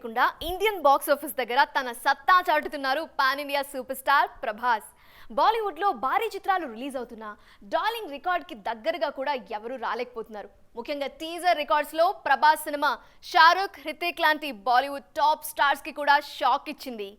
కాకుండా Indian box office దగ్గర తన సత్తా చాటుతున్నారు pan India super star Prabhas. Bollywood లో భారీ చిత్రాలు రిలీజ్ అవుతున్నా డార్లింగ్ రికార్డ్ కి దగ్గరగా కూడా ఎవరు రాలేకపోతున్నారు. ముఖ్యంగా టీజర్ రికార్డ్స్ లో ప్రభాస్ సినిమా షారుఖ్, హృతిక్ లాంటి బాలీవుడ్ టాప్ స్టార్స్ కి కూడా షాక్ ఇచ్చింది.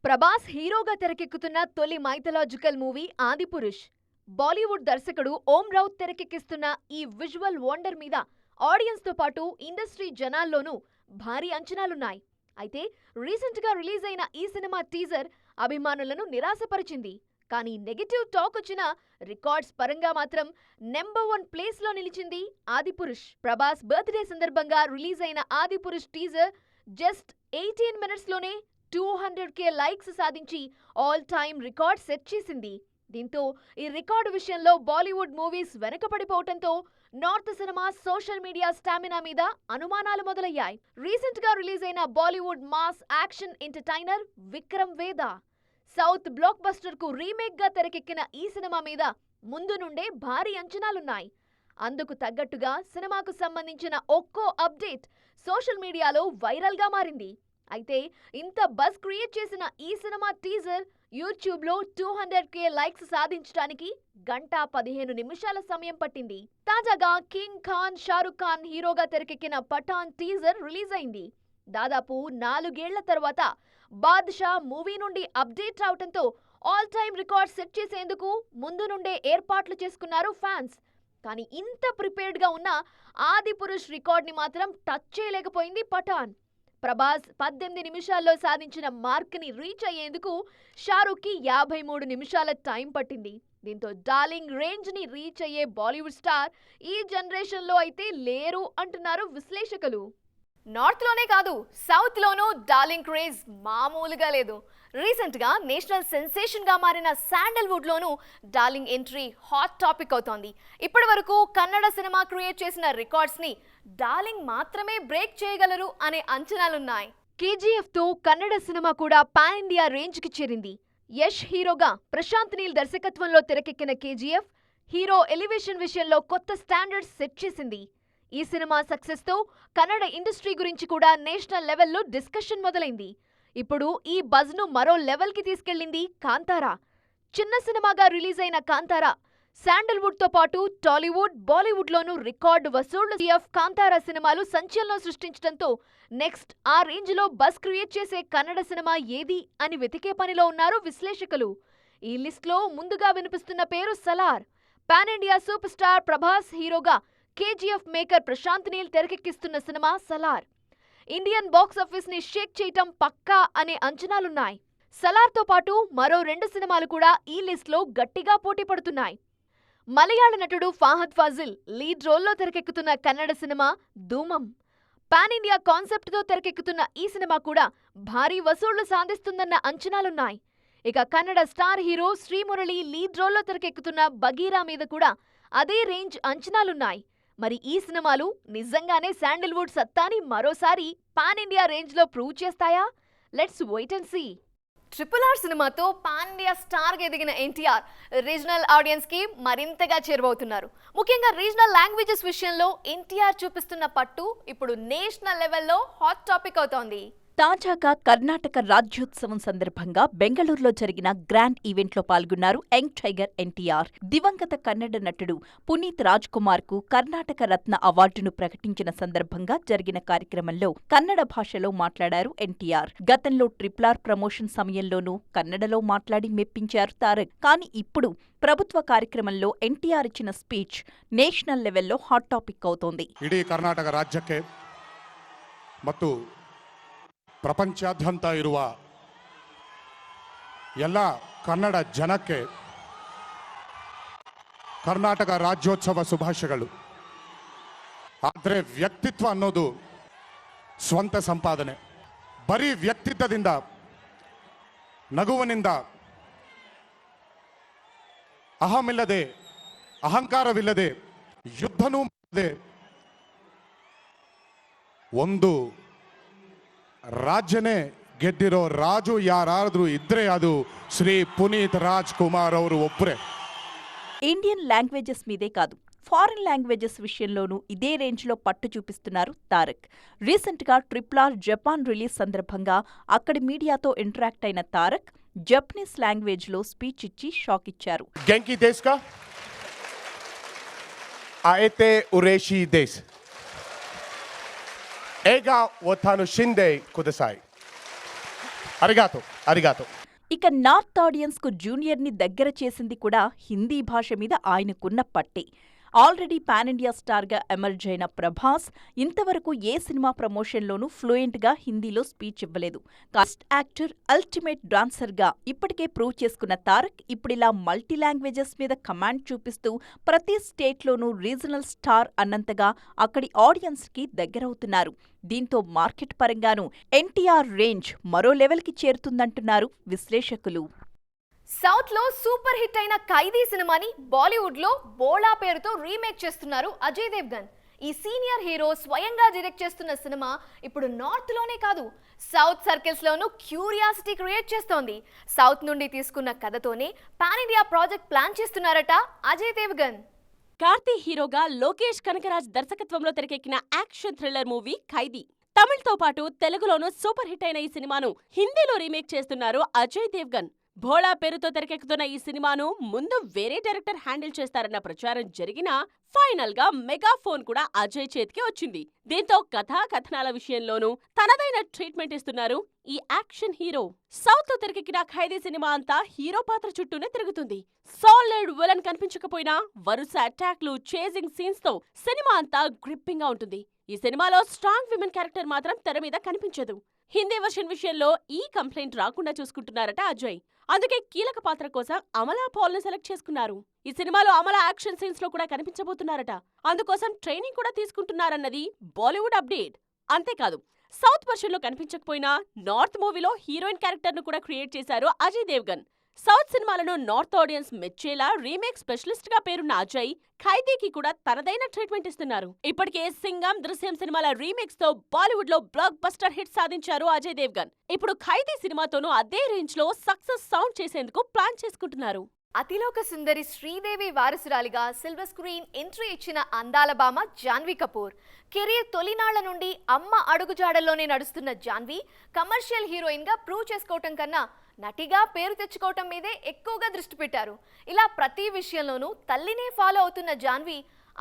ప్రభాస్ హీరోగా తెరకెక్కుతున్న తొలి మైథలాజికల్ మూవీ ఆదిపురుష్. బాలీవుడ్ దర్శకుడు ఓం రౌత్ తెరకెక్కిస్తున్న ఈ విజువల్ వండర్ మీద ఆడియన్స్ తో పాటు ఇండస్ట్రీ జనాల్లోనూ భారీ అంచనాలున్నాయి. అయితే రీసెంట్ గా రిలీజ్ అయిన ఈ సినిమా టీజర్ అభిమానులను నిరాశపరిచింది. కానీ నెగటివ్ టాక్ వచ్చిన రికార్డ్స్ పరంగా మాత్రం నెంబర్ 1 ప్లేస్ లో నిలిచింది ఆదిపురుష్. ప్రభాస్ బర్త్డే సందర్భంగా రిలీజ్ అయిన ఆదిపురుష్ టీజర్ జస్ట్ 18 మినిట్స్ లోనే 200K లైక్స్ సాధించి ఆల్ టైమ్ రికార్డ్ సెట్ చేసింది. దీంతో ఈ రికార్డు విషయంలో బాలీవుడ్ మూవీస్ వెనకపడిపోవటంతో north cinema social media stamina మీద అనుమానాలు మొదలయ్యాయి. రీసెంట్ గా రిలీజ్ అయిన Bollywood mass action entertainer Vikram Veda south blockbuster కు రీమేక్ గా తెరకెక్కిన ఈ సినిమా మీద ముందు నుండే భారీ అంచనాలున్నాయి. అందుకు తగ్గట్టుగా సినిమాకు సంబంధించిన ఒక్కో అప్డేట్ సోషల్ మీడియాలో వైరల్ గా మారింది. అయితే ఇంత బజ్ క్రియేట్ చేసిన ఈ సినిమా టీజర్ యూట్యూబ్ లో 200K లైక్స్ సాధించడానికి 1:15 నిమిషాల సమయం పట్టింది. తాజాగా కింగ్ ఖాన్ షారుఖ్ ఖాన్ హీరోగా తెరకెక్కిన పఠాన్ టీజర్ రిలీజ్ అయింది. దాదాపు 4 ఏళ్ల తర్వాత బాద్షా మూవీ నుండి అప్డేట్ రావడంతో ఆల్ టైమ్ రికార్డ్ సెట్ చేసేందుకు ముందు నుండే ఏర్పాట్లు చేసుకున్నారు ఫ్యాన్స్. కానీ ఇంత ప్రిపేర్డ్ గా ఉన్న ఆదిపురుష్ రికార్డ్ ని మాత్రం టచ్ చేయలేకపోయింది పఠాన్. ప్రభాస్ 18 నిమిషాల్లో సాధించిన మార్క్ ని రీచ్ అయ్యేందుకు షారుఖ్ కి 53 నిమిషాల టైం పట్టింది. దీంతో డార్లింగ్ రేంజ్ ని రీచ్ అయ్యే బాలీవుడ్ స్టార్ ఈ జనరేషన్ లో అయితే లేరు అంటున్నారు విశ్లేషకులు. నార్త్ లోనే కాదు, సౌత్ లోనూ డార్లింగ్ క్రేజ్ మామూలుగా లేదు. రీసెంట్ గా నేషనల్ సెన్సేషన్ గా మారిన శాండల్వుడ్ లోనూ డార్లింగ్ ఎంట్రీ హాట్ టాపిక్ అవుతోంది. ఇప్పటి వరకు కన్నడ సినిమా క్రియేట్ చేసిన రికార్డ్స్ ని డార్లింగ్ మాత్రమే బ్రేక్ చేయగలరు అనే అంచనాలున్నాయి. KGF తో కన్నడ సినిమా కూడా పాన్ ఇండియా రేంజ్ కి చేరింది. యష్ హీరోగా ప్రశాంత్ నీల్ దర్శకత్వంలో తెరకెక్కిన KGF హీరో ఎలివేషన్ విషయంలో కొత్త స్టాండర్డ్స్ సెట్ చేసింది. ఈ సినిమా సక్సెస్ తో కన్నడ ఇండస్ట్రీ గురించి కూడా నేషనల్ లెవెల్లో డిస్కషన్ మొదలైంది. ఇప్పుడు ఈ బజ్ ను మరో లెవెల్ కి తీసుకెళ్లింది కాంతారా. చిన్న సినిమాగా రిలీజ్ అయిన కాంతారా శాండల్వుడ్ తో పాటు టాలీవుడ్, బాలీవుడ్ లోనూ రికార్డు వసూళ్లు కాంతారా సినిమాలు సంచలనం సృష్టించడంతో నెక్స్ట్ ఆ రేంజ్ లో బజ్ క్రియేట్ చేసే కన్నడ సినిమా ఏది అని వెతికే పనిలో ఉన్నారు విశ్లేషకులు. ఈ లిస్ట్ లో ముందుగా వినిపిస్తున్న పేరు Salaar. Pan India super star Prabhas హీరోగా KGF మేకర్ ప్రశాంత్ నీల్ తెరకెక్కిస్తున్న cinema Salaar Indian box office ని షేక్ చేయటం పక్కా అనే అంచనాలున్నాయి. సలార్ తో పాటు మరో 2 సినిమాలు కూడా ఈ లిస్ట్ లో గట్టిగా పోటీ పడుతున్నాయి. మలయాళ నటుడు ఫహద్ ఫాజిల్ లీడ్ రోల్లో తెరకెక్కుతున్న Kannada cinema Dhoomam. Pan India concept తో తెరకెక్కుతున్న ఈ సినిమా కూడా భారీ వసూళ్లు సాధిస్తుందన్న అంచనాలున్నాయి. ఇక Kannada star hero Srimurali lead రోల్లో తెరకెక్కుతున్న బగీరా మీద కూడా అదే రేంజ్ అంచనాలున్నాయి. మరి ఈ సినిమాలు నిజంగానే శాండల్వుడ్ సత్తాని మరోసారి పాన్ ఇండియా రేంజ్ లో ప్రూవ్ చేస్తాయా? Let's wait and see. RRR సినిమాతో పాన్ ఇండియా స్టార్ గా ఎదిగిన ఎన్టీఆర్ రీజనల్ ఆడియన్స్ కి మరింతగా చేరువవుతున్నారు. ముఖ్యంగా రీజనల్ లాంగ్వేజెస్ విషయంలో ఎన్టీఆర్ చూపిస్తున్న పట్టు ఇప్పుడు నేషనల్ లెవెల్లో హాట్ టాపిక్ అవుతోంది. తాజాగా కర్ణాటక రాజ్యోత్సవం సందర్భంగా బెంగళూరులో జరిగిన గ్రాండ్ ఈవెంట్లో పాల్గొన్నారు యంగ్ టైగర్ ఎన్టీఆర్. దివంగత కన్నడ నటుడు పునీత్ రాజ్ కుమార్ కు కర్ణాటక రత్న అవార్డును ప్రకటించిన సందర్భంగా జరిగిన కార్యక్రమంలో కన్నడ భాషలో మాట్లాడారు ఎన్టీఆర్. గతంలో RRR ప్రమోషన్ సమయంలోనూ కన్నడలో మాట్లాడి మెప్పించారు తారక్. కానీ ఇప్పుడు ప్రభుత్వ కార్యక్రమంలో ఎన్టీఆర్ ఇచ్చిన స్పీచ్ నేషనల్ లెవెల్లో హాట్ టాపిక్ అవుతోంది. ఇడీ కర్ణాటక ರಾಜ್ಯಕ್ಕೆ ಮತ್ತು ಪ್ರಪಂಚಾದ್ಯಂತ ಇರುವ ಎಲ್ಲ ಕನ್ನಡ ಜನಕ್ಕೆ ಕರ್ನಾಟಕ ರಾಜ್ಯೋತ್ಸವ ಶುಭಾಶಯಗಳು. ಆದರೆ ವ್ಯಕ್ತಿತ್ವ ಅನ್ನೋದು ಸ್ವಂತ ಸಂಪಾದನೆ. ಬರೀ ವ್ಯಕ್ತಿತ್ವದಿಂದ, ನಗುವಿನಿಂದ, ಅಹಮಿಲ್ಲದೆ, ಅಹಂಕಾರವಿಲ್ಲದೆ, ಯುದ್ಧನೂ ಮಾಡದೆ ಒಂದು ರಾಜ್ಯನೇ ಗೆದ್ದಿರೋ ರಾಜು ಯಾರಾದ್ರೂ ಇದ್ರೆ ಅದು శ్రీ పునీత్ రాజ్ కుమార్ ಅವರು ಒಬ್ಬರೇ. ఇండియన్ లాంగ్వేజెస్ మీదే కాదు, ఫారిన్ లాంగ్వేజెస్ విషయంలోనూ ఇదే రేంజ్లో పట్టు చూపిస్తున్నారు తారక్. రీసెంట్గా RRR జపాన్ రిలీజ్ సందర్భంగా అక్కడి మీడియాతో ఇంటరాక్ట్ అయిన తారక్ జపనీస్ లాంగ్వేజ్లో స్పీచ్ ఇచ్చి షాక్ ఇచ్చారు. గెంకి దేశ్ కా ఆయితే ఉరేషి దేశ్ ఏగా వతాను షిండే కుదసాయి అరిగాతో. ఇక నార్త్ ఆడియన్స్కు జూనియర్ని దగ్గర చేసింది కూడా హిందీ భాష మీద ఆయనకున్న పట్టే. ఆల్రెడీ పాన్ ఇండియా స్టార్గా ఎమర్జ్ అయిన ప్రభాస్ ఇంతవరకు ఏ సినిమా ప్రమోషన్లోనూ ఫ్లూయెంట్గా హిందీలో స్పీచ్ ఇవ్వలేదు. కాస్ట్ యాక్టర్, అల్టిమేట్ డాన్సర్గా ఇప్పటికే ప్రూవ్ చేసుకున్న తారక్ ఇప్పుడిలా మల్టీ లాంగ్వేజెస్ మీద కమాండ్ చూపిస్తూ ప్రతి స్టేట్లోనూ రీజనల్ స్టార్ అన్నంతగా అక్కడి ఆడియన్స్కి దగ్గరవుతున్నారు. దీంతో మార్కెట్ పరంగానూ ఎన్టీఆర్ రేంజ్ మరో లెవెల్కి చేరుతుందంటున్నారు విశ్లేషకులు. సౌత్ లో సూపర్ హిట్ అయిన ఖైదీ సినిమాని బాలీవుడ్ లో బోళా పేరుతో రీమేక్ చేస్తున్నారు అజయ్ దేవ్గన్. ఈ సీనియర్ హీరో స్వయంగా డైరెక్ట్ చేస్తున్న సినిమా ఇప్పుడు నార్త్ లోనే కాదు, సౌత్ సర్కిల్స్ లోనూ క్యూరియాసిటీ క్రియేట్ చేస్తోంది. సౌత్ నుండి తీసుకున్న కథతోనే పాన్ ఇండియా ప్రాజెక్ట్ ప్లాన్ చేస్తున్నారట అజయ్ దేవ్గన్. కార్తీ హీరోగా లోకేష్ కనకరాజ్ దర్శకత్వంలో తెరకెక్కిన యాక్షన్ థ్రిల్లర్ మూవీ ఖైదీ. తమిళ్తో పాటు తెలుగులోనూ సూపర్ హిట్ అయిన ఈ సినిమాను హిందీలో రీమేక్ చేస్తున్నారు అజయ్ దేవ్గన్. భోళా పేరుతో తెరకెక్కుతున్న ఈ సినిమాను ముందు వేరే డైరెక్టర్ హ్యాండిల్ చేస్తారన్న ప్రచారం జరిగినా ఫైనల్ గా మెగాఫోన్ కూడా అజయ్ చేతికి వచ్చింది. దీంతో కథాకథనాల విషయంలోనూ తనదైన ట్రీట్మెంట్ ఇస్తున్నారు ఈ యాక్షన్ హీరో. సౌత్ లో తెరకెక్కిన ఖైదీ సినిమా అంతా హీరో పాత్ర చుట్టూనే తిరుగుతుంది. సాలిడ్ విలన్ కనిపించకపోయినా వరుస అటాక్లు, చేజింగ్ సీన్స్ తో సినిమా అంతా గ్రిప్పింగ్ గా ఉంటుంది. ఈ సినిమాలో స్ట్రాంగ్ విమెన్ క్యారెక్టర్ మాత్రం తెర మీద కనిపించదు. హిందీ వర్షన్ విషయంలో ఈ కంప్లైంట్ రాకుండా చూసుకుంటున్నారట అజయ్. అందుకే కీలక పాత్ర కోసం అమలా పాల్ ని సెలెక్ట్ చేసుకున్నారు. ఈ సినిమాలో అమలా యాక్షన్ సీన్స్ లో కూడా కనిపించబోతున్నారట. అందుకోసం ట్రైనింగ్ కూడా తీసుకుంటున్నారన్నది బాలీవుడ్ అప్డేట్. అంతేకాదు, సౌత్ వర్షన్ లో కనిపించకపోయినా నార్త్ మూవీలో హీరోయిన్ క్యారెక్టర్ ను కూడా క్రియేట్ చేశారు అజయ్ దేవ్గన్. సౌత్ సినిమాలను నార్త్ ఆడియన్స్ మెచ్చేలా రీమేక్ స్పెషలిస్ట్ గా పేరున్న అజయ్ ఖైదీకి కూడా తనదైన ట్రీట్మెంట్ ఇస్తున్నారు. ఇప్పటికే సింగం, దృశ్యం సినిమాల రీమేక్స్ తో బాలీవుడ్ లో బ్లాక్ బస్టర్ హిట్ సాధించారు అజయ్ దేవ్గన్. ఇప్పుడు ఖైదీ సినిమాతోనూ అదే రేంజ్ లో సక్సెస్ సౌండ్ చేసేందుకు ప్లాన్ చేసుకుంటున్నారు. Athiloka Sundari Sridevi వారసురాలిగా silver screen entry ఇచ్చిన అందాల భామ జాన్వీ కపూర్. కెరీర్ తొలినాళ్ల నుండి అమ్మ అడుగుజాడల్లోనే నడుస్తున్న జాన్వీ కమర్షియల్ హీరోయిన్ గా ప్రూవ్ చేసుకోవటం కన్నా నటిగా పేరు తెచ్చుకోవటం మీదే ఎక్కువగా దృష్టి పెట్టారు. ఇలా ప్రతి విషయంలోనూ తల్లినే ఫాలో అవుతున్న జాన్వీ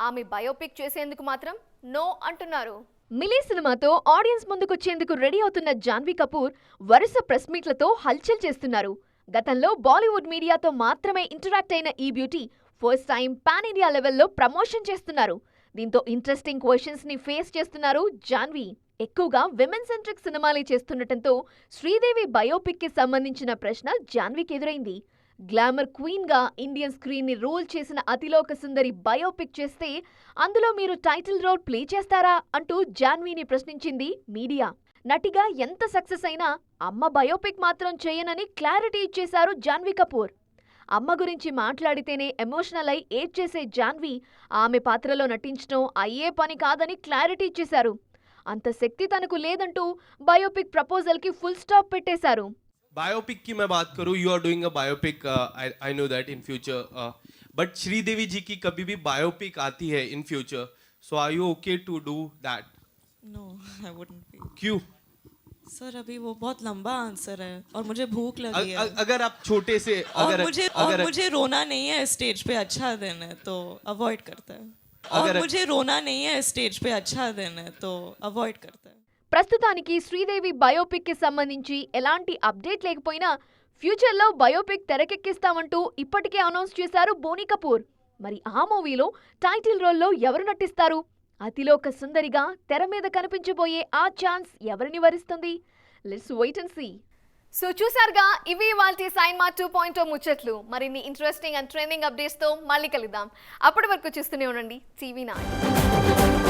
ఆమె బయోపిక్ చేసేందుకు మాత్రం నో అంటున్నారు. మిలీ సినిమాతో ఆడియన్స్ ముందుకొచ్చేందుకు రెడీ అవుతున్న జాన్వీ కపూర్ వరుస ప్రెస్ మీట్లతో హల్చల్ చేస్తున్నారు. గతంలో బాలీవుడ్ మీడియాతో మాత్రమే ఇంటరాక్ట్ అయిన ఈ beauty first time pan India లెవెల్లో ప్రమోషన్ చేస్తున్నారు. దీంతో ఇంట్రెస్టింగ్ క్వశ్చన్స్ ని ఫేస్ చేస్తున్నారు జాన్వీ. ఎక్కువగా విమెన్ సెంట్రిక్ సినిమాలే చేస్తుండటంతో శ్రీదేవి బయోపిక్ కి సంబంధించిన ప్రశ్న జాన్వీకి ఎదురైంది. గ్లామర్ క్వీన్ గా ఇండియన్ స్క్రీన్ ని రూల్ చేసిన అతిలోక సుందరి బయోపిక్ చేస్తే అందులో మీరు టైటిల్ రోల్ ప్లే చేస్తారా అంటూ జాన్వీని ప్రశ్నించింది మీడియా. నటిగా ఎంత సక్సెస్ అయినా అమ్మ బయోపిక్ మాత్రం చేయనని క్లారిటీ ఇచ్చేశారు జాన్వీ కపూర్. అమ్మ గురించి మాట్లాడితేనే ఎమోషనల్ అయి ఏడ్ చేసే జాన్వీ ఆమె పాత్రలో నటించడం అయ్యే పని కాదని క్లారిటీ ఇచ్చేశారు. అంత శక్తి తనకు లేదంటూ బయోపిక్ ప్రపోజల్ కి ఫుల్ స్టాప్ పెట్టేశారు. बायोपिक की मैं बात करूँ, you are doing a biopic, I know that in future, but Sridevi ji की कभी भी बायोपिक आती है in future, so are you okay to do that? No, I wouldn't be. क्यों? सर अभी वो बहुत लंबा आंसर है और मुझे भूख लगी है. अगर आप छोटे से और मुझे रोना नहीं है स्टेज पे अच्छा दिन है तो अवॉइड करता है. और मुझे रोना नहीं है स्टेज पे अच्छा दिन है तो अवॉइड करता है. ప్రస్తుతానికి శ్రీదేవి బయోపిక్ కి సంబంధించి ఎలాంటి అప్డేట్ లేకపోయినా ఫ్యూచర్లో బయోపిక్ తెరకెక్కిస్తామంటూ ఇప్పటికే అనౌన్స్ చేశారు బోనీ కపూర్. మరి ఆ మూవీలో టైటిల్ రోల్లో ఎవరు నటిస్తారు? అతిలోక సుందరిగా తెర మీద కనిపించబోయే ఆ ఛాన్స్ ఎవరిని వరిస్తుంది? Let's wait and see. So చూసారుగా, ఇవి ఇవాల్టి సైన్మా 2.0 ముచ్చట్లు. మరిన్ని ఇంట్రెస్టింగ్ అండ్ ట్రెండింగ్ అప్డేట్స్తో మళ్ళీ కలుద్దాం. అప్పటి వరకు చూస్తూనే ఉండండి TV9.